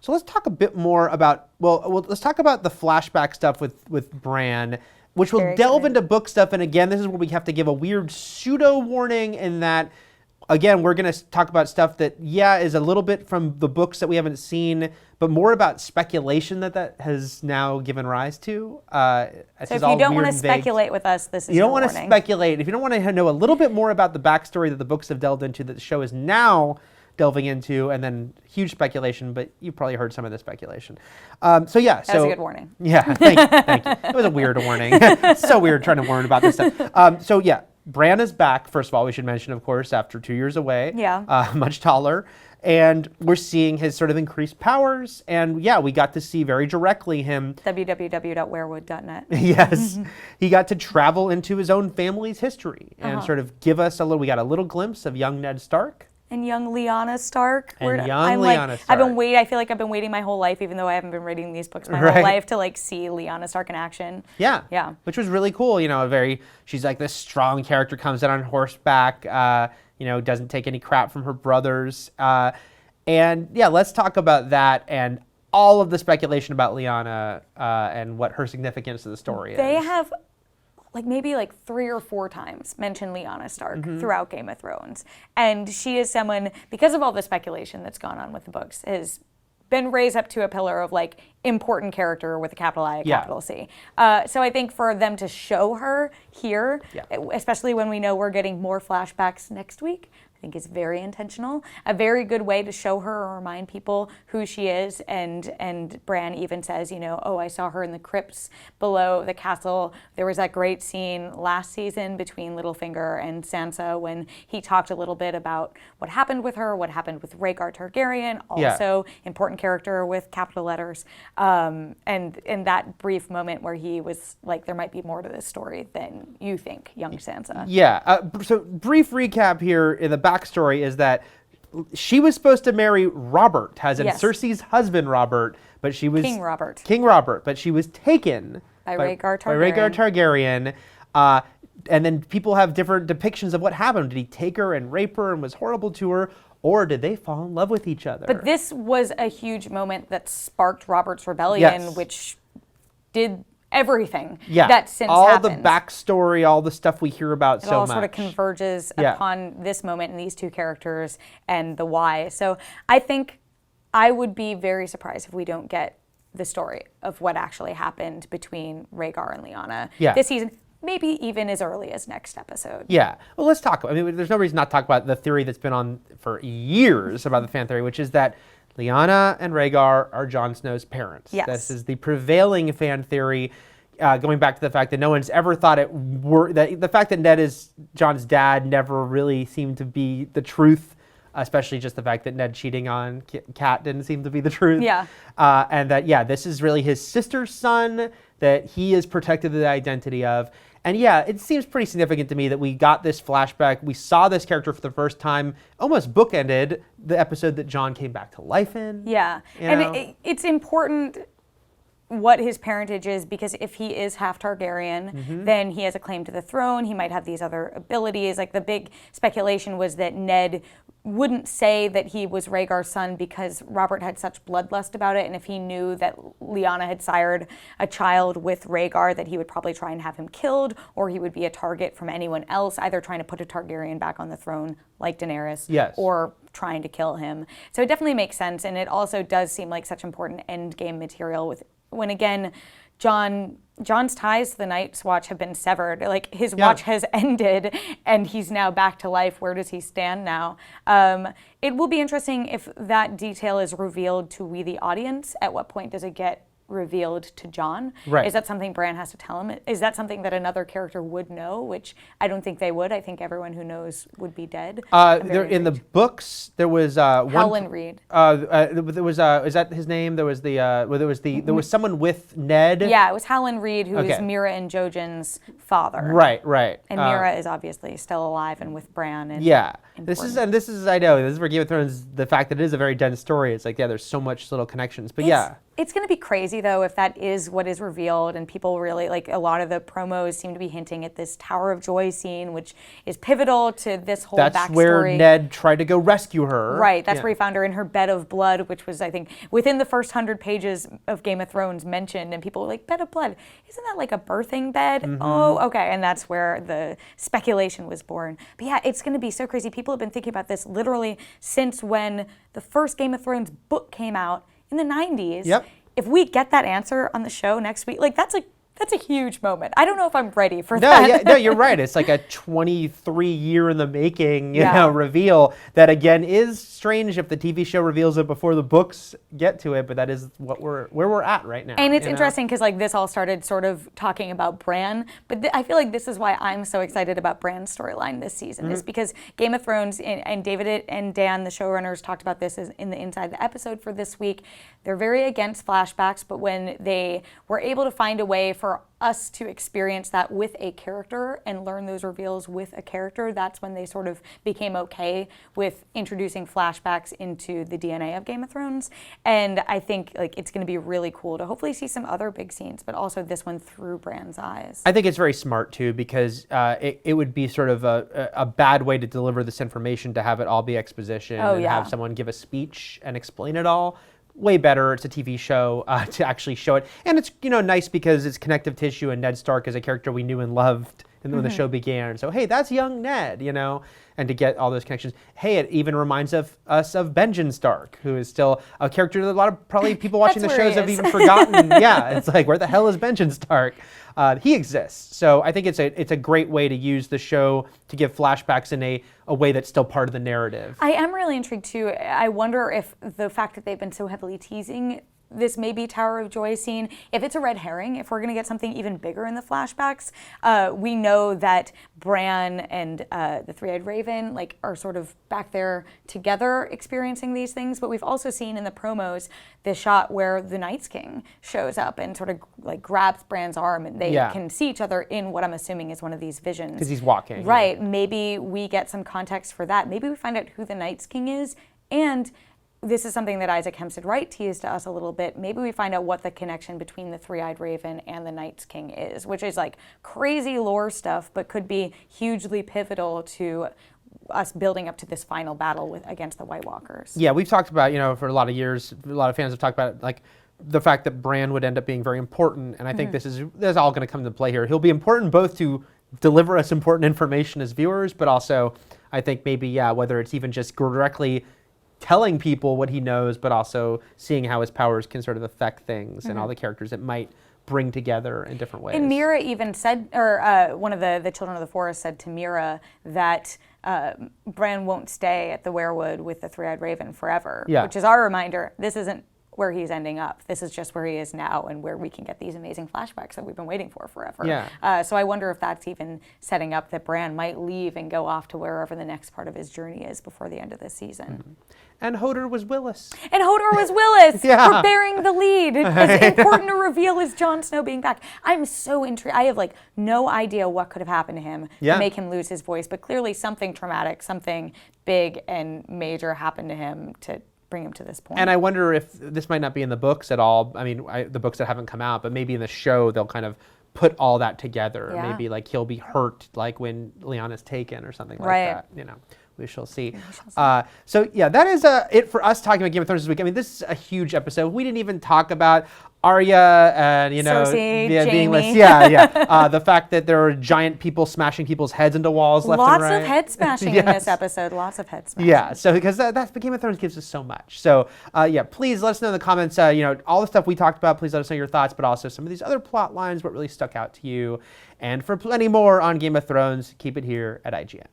So let's talk a bit more about, let's talk about the flashback stuff with Bran, which will delve into book stuff. And again, this is where we have to give a weird pseudo warning in that, again, we're going to talk about stuff that, is a little bit from the books that we haven't seen, but more about speculation that has now given rise to. So if you don't want to speculate with us, this is you don't want to speculate. If you don't want to know a little bit more about the backstory that the books have delved into, that the show is now delving into, and then huge speculation, but you probably heard some of the speculation. That was a good warning. Yeah, thank you. It was a weird warning. It's so weird trying to warn about this stuff. Bran is back, first of all, we should mention, of course, after 2 years away. Yeah. Much taller. And we're seeing his sort of increased powers. And we got to see very directly him. www.werewood.net. Yes. He got to travel into his own family's history and sort of give us we got a little glimpse of young Ned Stark. And young Lyanna Stark. Lyanna Stark. I feel like I've been waiting my whole life, even though I haven't been reading these books my whole life, to see Lyanna Stark in action. Yeah. Yeah. Which was really cool. She's like this strong character, comes in on horseback, doesn't take any crap from her brothers. Let's talk about that and all of the speculation about Lyanna and what her significance to the story is. They have maybe 3 or 4 times mentioned Lyanna Stark throughout Game of Thrones. And she is someone, because of all the speculation that's gone on with the books, has been raised up to a pillar of important character with a capital I, a capital C. So I think for them to show her here, especially when we know we're getting more flashbacks next week, I think is very intentional. A very good way to show her or remind people who she is. And Bran even says, I saw her in the crypts below the castle. There was that great scene last season between Littlefinger and Sansa when he talked a little bit about what happened with her, what happened with Rhaegar Targaryen, also important character with capital letters. And in that brief moment where he was like, there might be more to this story than you think, young Sansa. Yeah. So brief recap here in the backstory is that she was supposed to marry Robert, Cersei's husband Robert, but she was King Robert, but she was taken by Rhaegar Targaryen. And then people have different depictions of what happened. Did he take her and rape her and was horrible to her? Or did they fall in love with each other? But this was a huge moment that sparked Robert's rebellion, which did everything that since happened. All the backstory, all the stuff we hear about so much. It all sort of converges upon this moment and these two characters and the why. So I think I would be very surprised if we don't get the story of what actually happened between Rhaegar and Lyanna this season. Maybe even as early as next episode. Yeah. Well, let's talk. There's no reason not to talk about the theory that's been on for years about the fan theory, which is that Lyanna and Rhaegar are Jon Snow's parents. Yes. This is the prevailing fan theory, going back to the fact that no one's ever thought the fact that Ned is Jon's dad never really seemed to be the truth, especially just the fact that Ned cheating on Kat didn't seem to be the truth. Yeah. And that, this is really his sister's son that he is protected the identity of. And it seems pretty significant to me that we got this flashback. We saw this character for the first time, almost bookended the episode that Jon came back to life in. Yeah, it's important what his parentage is, because if he is half Targaryen, then he has a claim to the throne. He might have these other abilities. The big speculation was that Ned wouldn't say that he was Rhaegar's son because Robert had such bloodlust about it, and if he knew that Lyanna had sired a child with Rhaegar, that he would probably try and have him killed, or he would be a target from anyone else, either trying to put a Targaryen back on the throne like Daenerys, or trying to kill him. So it definitely makes sense, and it also does seem like such important endgame material when again, Jon's ties to the Night's Watch have been severed. His watch has ended, and he's now back to life. Where does he stand now? It will be interesting if that detail is revealed to we, the audience. At what point does it get revealed to Jon? Right. Is that something Bran has to tell him? Is that something that another character would know, which I don't think they would? I think everyone who knows would be dead. In the books, there was Howland Reed. There was is that his name? There was there was someone with Ned. Yeah, it was Howland Reed, who is Mira and Jojen's father. Right. And Mira is obviously still alive and with Bran. And this is I know this is for Game of Thrones. The fact that it is a very dense story. It's there's so much little connections, but It's going to be crazy, though, if that is what is revealed, and people really, like, a lot of the promos seem to be hinting at this Tower of Joy scene, which is pivotal to this whole backstory. That's where Ned tried to go rescue her. Right, that's where he found her in her bed of blood, which was, I think, within the first 100 pages of Game of Thrones mentioned, and people were like, bed of blood, isn't that like a birthing bed? Oh, okay, and that's where the speculation was born. But yeah, it's going to be so crazy. People have been thinking about this literally since when the first Game of Thrones book came out, in the 90s. Yep. If we get that answer on the show next week, like that's a huge moment. I don't know if I'm ready for that. No, you're right. It's like a 23-year in the making, you know, reveal that again is strange if the TV show reveals it before the books get to it, but that is where we're at right now. And it's interesting because like this all started sort of talking about Bran, but I feel like this is why I'm so excited about Bran's storyline this season is because Game of Thrones and David and Dan, the showrunners, talked about this in the Inside the Episode for this week. They're very against flashbacks, but when they were able to find a way for us to experience that with a character and learn those reveals with a character, that's when they sort of became okay with introducing flashbacks into the DNA of Game of Thrones. And I think like it's going to be really cool to hopefully see some other big scenes, but also this one through Bran's eyes. I think it's very smart too because it would be sort of a bad way to deliver this information to have it all be exposition and have someone give a speech and explain it all. Way better. It's a TV show to actually show it, and it's nice because it's connective tissue. And Ned Stark is a character we knew and loved when the show began. So hey, that's young Ned, and to get all those connections. Hey, it even reminds us of Benjen Stark, who is still a character that a lot of probably people watching the shows have even forgotten. Yeah, it's like where the hell is Benjen Stark? He exists. So I think it's a great way to use the show to give flashbacks in a way that's still part of the narrative. I am really intrigued too. I wonder if the fact that they've been so heavily teasing this maybe Tower of Joy scene, if it's a red herring, if we're going to get something even bigger in the flashbacks, we know that Bran and the Three-Eyed Raven are sort of back there together experiencing these things, but we've also seen in the promos the shot where the Night's King shows up and sort of grabs Bran's arm and they can see each other in what I'm assuming is one of these visions. Because he's walking. Right. Yeah. Maybe we get some context for that. Maybe we find out who the Night's King is, and this is something that Isaac Hempstead Wright teased to us a little bit. Maybe we find out what the connection between the Three-Eyed Raven and the Night's King is, which is crazy lore stuff, but could be hugely pivotal to us building up to this final battle against the White Walkers. Yeah, we've talked about, for a lot of years, a lot of fans have talked about the fact that Bran would end up being very important, and I think this is all going to come into play here. He'll be important both to deliver us important information as viewers, but also I think maybe, whether it's even just directly telling people what he knows, but also seeing how his powers can sort of affect things and all the characters it might bring together in different ways. And Mira even said, or one of the Children of the Forest said to Mira that Bran won't stay at the Weirwood with the Three-Eyed Raven forever, which is our reminder, this isn't where he's ending up. This is just where he is now and where we can get these amazing flashbacks that we've been waiting for forever. Yeah. So I wonder if that's even setting up that Bran might leave and go off to wherever the next part of his journey is before the end of this season. And Hodor was Willis. For bearing the lead. As important a reveal as Jon Snow being back. I'm so intrigued. I have no idea what could have happened to him to make him lose his voice, but clearly something traumatic, something big and major happened to him to bring him to this point. And I wonder if this might not be in the books at all. I mean, the books that haven't come out, but maybe in the show they'll kind of put all that together. Yeah. Maybe he'll be hurt when Lyanna's taken or something like that. We shall see. So yeah, that is it for us talking about Game of Thrones this week. I mean, this is a huge episode. We didn't even talk about Arya and Cersei, being less. The fact that there are giant people smashing people's heads into walls left and right. Lots of head smashing in this episode. Lots of head smashing. Yeah. So because that's the Game of Thrones gives us so much. So please let us know in the comments. All the stuff we talked about. Please let us know your thoughts, but also some of these other plot lines. What really stuck out to you, and for plenty more on Game of Thrones, keep it here at IGN.